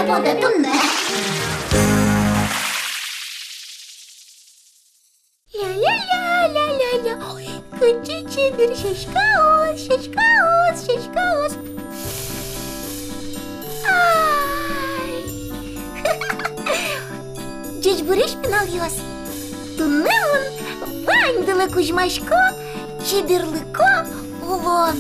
буде тунне. Ля-ля-ля-ля-ля-ля. Ой, кучі-чибір, щечка-ос, щечка-ос, щечка-ос. Ай! Дідь буриш пінал-йос. Тунеон, ваньдиле кузьмашко, чибірлико, улон.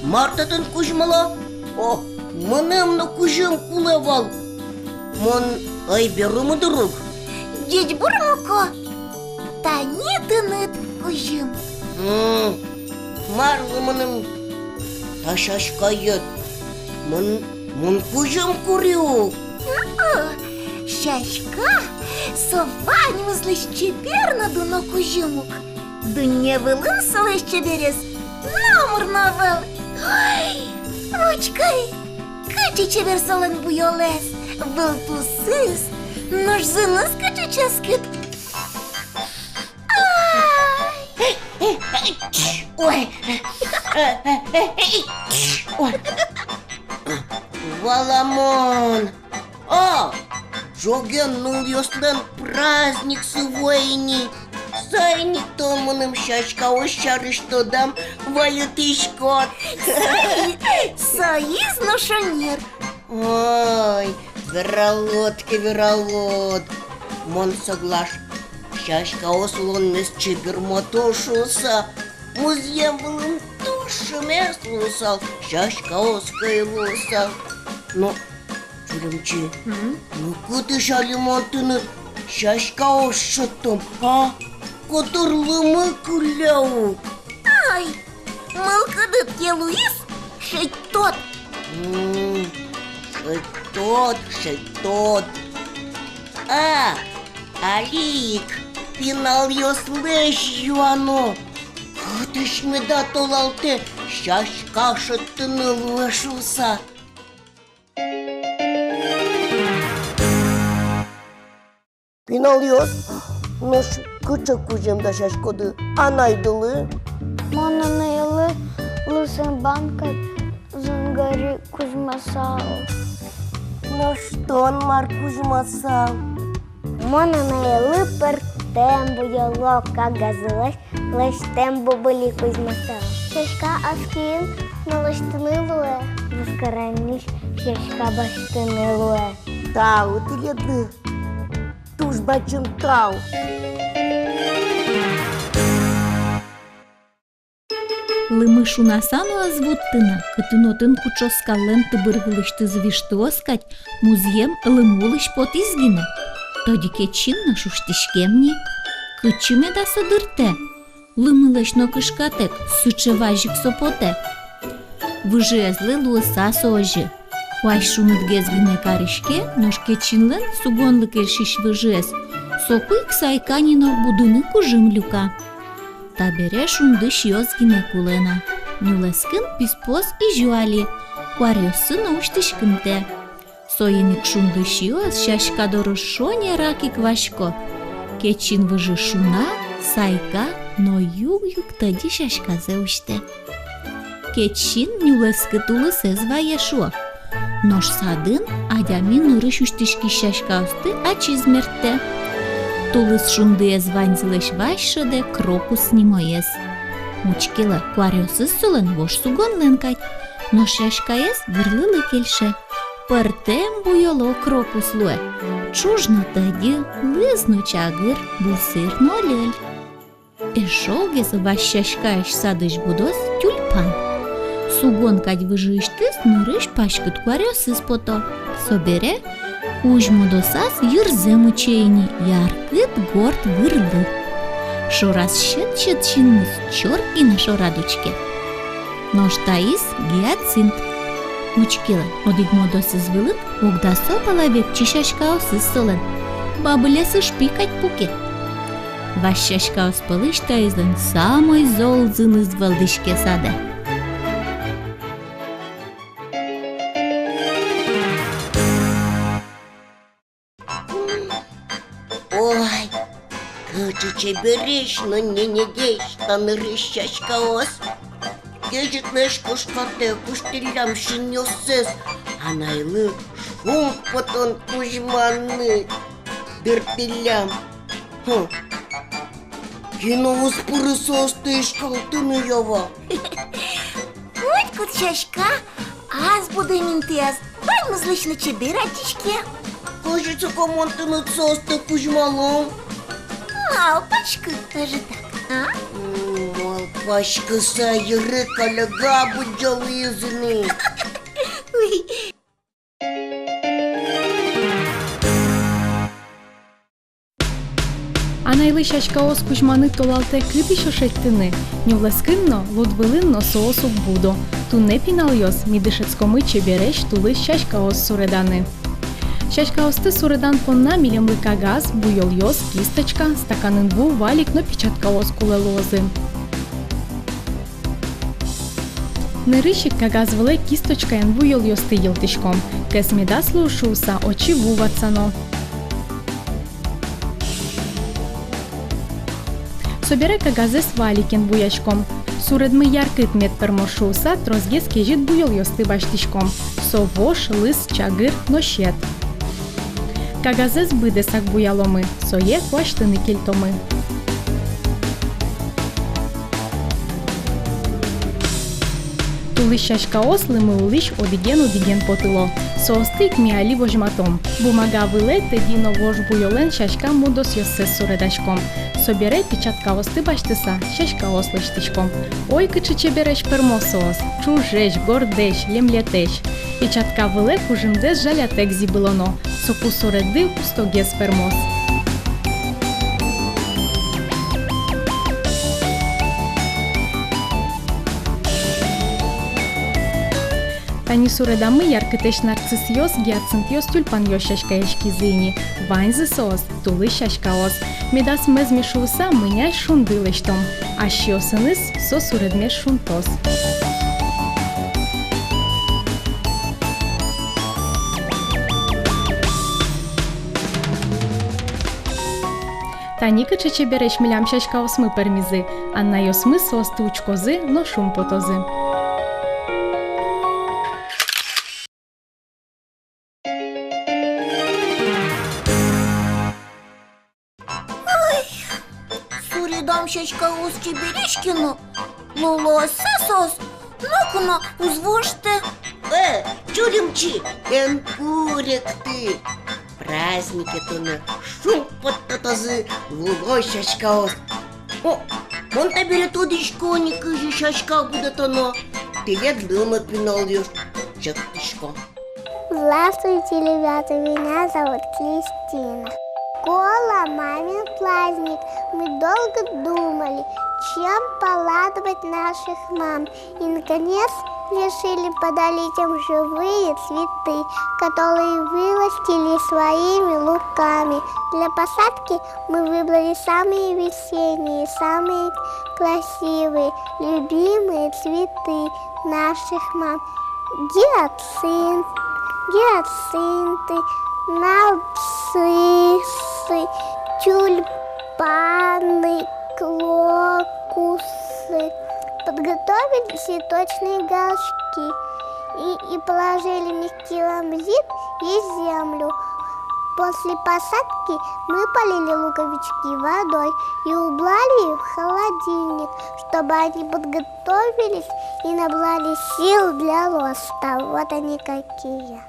Мартатын кузьмала, о, менем на кузьм кулевал. Мон айберу друг. Дідь бурмуко, та ніти-нит кузьм. Марлы менем ташашкайыт. Мон кузьм курю. Щашка, совань мызлыш чеперна дуно кузьмук. Дуне вылын солыш чеберес, намыр навел. Ой, ручкай, кычы чебер солын буйолес, был тусыз, нож зыныз кычы часкыт. Ой, Валамон. Жоген нул-йостен праздник сывойни. Сайник томаным щачка ощарышто дам валютышкот. Соиз ношонер. Ой, веролот. Мон соглаш. Щачка ослон мес чибермотошуса. Музьем былым душем эслусал. Щачка оскайлусал. Но, чулемчи, ну куды шалимонтыны щачка ошшыттым, а? Котырлымы күләу. Ай, мылкыдыт елуиз, шеттот. Шеттот. Алик, пинал йослыш юано. Кытыш меда толалте, щачка шыттыны лышуса. Пинал йос, нож кычы куземда щачкоды анайдылы. Монанайлы лысый банка зынгари кузьмасал. Ну что он, Мар Кузьмасал? Монанайлы пертем буяло кагазылыш, лыштем бубыли кузьмасал. Щачка аскин налыштыны луэ, выскараниш щачка баштыны луэ. Тау, ты леды, туж бачым тау. Лымышунасану азвуттына, кытынотын кучоскаллен тыбыргылышты звишты оскать, музьем лымулыш пот изгине. Тоді кечинна шуштишкемни, кычыме да садырте, лымылышно кышкатек, сучеважик сопоте. Выжезлы луыса сожы. Хуай шумыт гезгине каришке, нош кечинлен сугонлык эльшиш выжез, сокуйк сайканино будыны кужым люка. Табере шундыш йозгине кулена. Нюлескин писпос и жуали, куарьосын уштишкинте. Соиник шундыш йоз щачка дорошоне раки квашко. Кечин выжы шуна, сайка, но юг-юг тади щачказе уште. Кечин нюлески тулысе зваешо. Нош садын адямин ырыш уштишки щачка осты ачизмерте. Тулыс шундые званзылыш вашшыде крокус нимоес. Мучкила куарьосыз солен вош сугонлен кать, но щачкаес вырлылы кельше. Пыртем буйоло крокус луэ. Чужно тади лызну чагыр булсырно лель. Эшолгес ваш щачкаеш садыш будос тюльпан. Сугон кать выжыштыс нырыш пашкыт куарьосыз пото. Собере Ужмудосас йырзем учейни, яркыт горд вырлы. Шорас щет чинмыс чоркина шорадучке. Ноштаис гиацинт. Учкила одигмодосыз вылын, огдасо палавек чищачкаосыз солен. Бабылесы шпикать пуке. Ващачкаос пылыштайзын самой золзыныз валдышке саде. Ой, кычыче береш, но не деш, таныры щачкаос. Гежит неш кушкате, куштилям шиньосыз, анайлы Шумпотон Кузьманы Дертилям. Кинову спырысосты ишкалтыны ява. Хоть кутчашка, аз буде мінтез. Дай музлично чебі ратішки. Кажется, команданы состы Кузьмалом. Алпачка, каже так, а? Малпашка сайры каляга буджалызыны. Ой, Анайлишачка ос Кузьманы толалте кипішо шеттини, нювлескинно лудвилинно соосук будо, ту не пінал-йос мідишецькоми чебереш тули щачка ос суредани. Щачка ости суредан понна мілямли кагаз, буйол-йос, кісточка, стаканин дву валік но печатка ос кулелози. Неришик кагаз веле кісточка ен буйол-йос ти йылтишком, кес мідаслу шуса очі вувацано. Собере кагазе с валикен буячком. Суредми яркит мед пермошуса, трозге скежит буйол йосты баштишком. Совош, лыс, чагыр, нощет. Кагазе с быдесак буяломы, сое хуаштыны кельтомы. Тулыщачка ослымы улыш одиген потыло. Соостык миали вожматом. Бумага выле тедино вож буйолен шачка мудос йоссе суредачком. Собере печатка осты баштыса, шачка ослыштышком. Ой, кычы чебереш пермосоос, чужеш, гордеш, лемлетеш. Печатка выле кужымдес жалятек зибылоно, соку суреды устогес пермос. Тани суредамы яркытеш нарцисс йос, гиацинт йос, тюльпан йос шачка ешки зыни, ваньзы соос, тулы шачка ос. Медас мезми шуса мыняй шундылыштом, а щиосыныс со суредмеш шунтос. Тани кычы чебереш милям шачка осмы пермизы, анна йосмы соосты учкозы, но шумпотозы. Суридам щачка ус чеберішкіну, лолосе сос, нокуна узвожте. Чудимчи, энкурек ты. Праздники тоны, шумпототозы, лулой шачкаос. О, он тебе тудишко, не кажи шачка будет оно. Ты ведлыма пинал-ешь, чактышко. Здравствуйте, ребята, меня зовут Кристина. Скоро мамин праздник. Мы долго думали, чем порадовать наших мам. И, наконец, решили подарить им живые цветы, которые вырастили своими руками. Для посадки мы выбрали самые весенние, самые красивые, любимые цветы наших мам. Гиацинты, нарциссы, тюльпаны, крокусы. Подготовили цветочные горшки и положили мягкий ламзит и землю. После посадки мы полили луковички водой и убрали их в холодильник, чтобы они подготовились и набрали сил для роста. Вот они какие.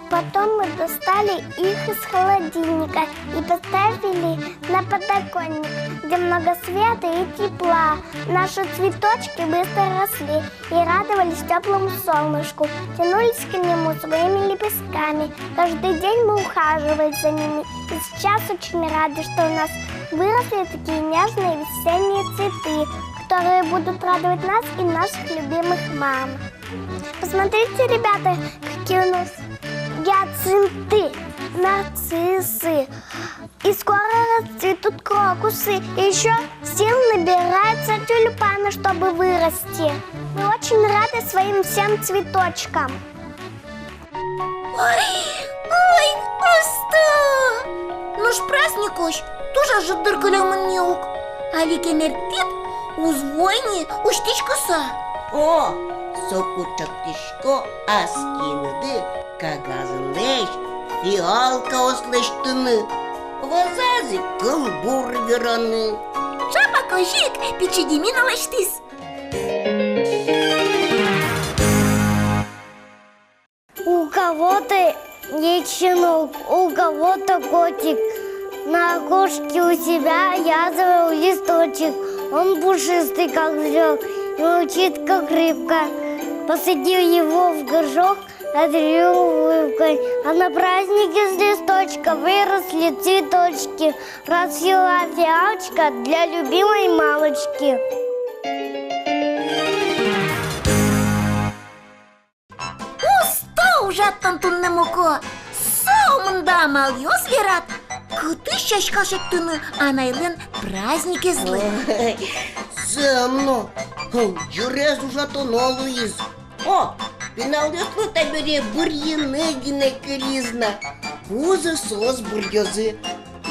Потом мы достали их из холодильника и поставили на подоконник, где много света и тепла. Наши цветочки быстро росли и радовались теплому солнышку, тянулись к нему своими лепестками. Каждый день мы ухаживали за ними. И сейчас очень рады, что у нас выросли такие нежные весенние цветы, которые будут радовать нас и наших любимых мам. Посмотрите, ребята, какие у нас гиацинты, нарциссы. И скоро расцветут крокусы. И еще сил набираются тюльпаны, чтобы вырасти. Мы очень рады своим всем цветочкам. Ой, просто! Ну ж праздникуш, тоже же дыркалем неук. А ликенертит узвойни уштичкаса. О, соку чактышко, аскинды, кагазын леш, фиалка ослештыны, вазази кылбур вераны. Жаба кожик, пичидимин алаштыс. У кого-то есть щенок, у кого-то котик. На окошке у себя я завел листочек. Он пушистый, как зрек, и мучит, как рыбка. Посадил его в горшок, одарил улыбкой. А на празднике с листочка выросли цветочки. Расцвела фиалочка для любимой мамочки. Уста ужаттан туннымуко. Соумында малйос верат. Кыты шашкашыттыны анайлын праздники злы. Земно, жүрез ужатын олуиз. О, пиналдеслы табере бурьыны гіне кризна. Кузы соз бурьёзы.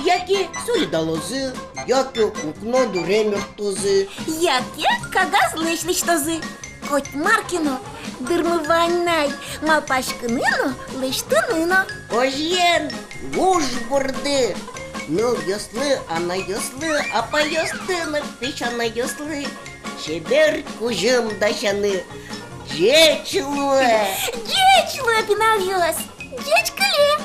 Яки солидалозы, яки укно дуремер тозы. Яке кагаз лышлыштозы. Коть Маркино, дырмываннай, малпашкыныно, лыштыныно. Ожен, муж бурды. Ну, яслы, ана яслы, апа ястыны, печана яслы. Шебер кужым дашаны. Жечлы. Дечлы пинальёс, дечкале.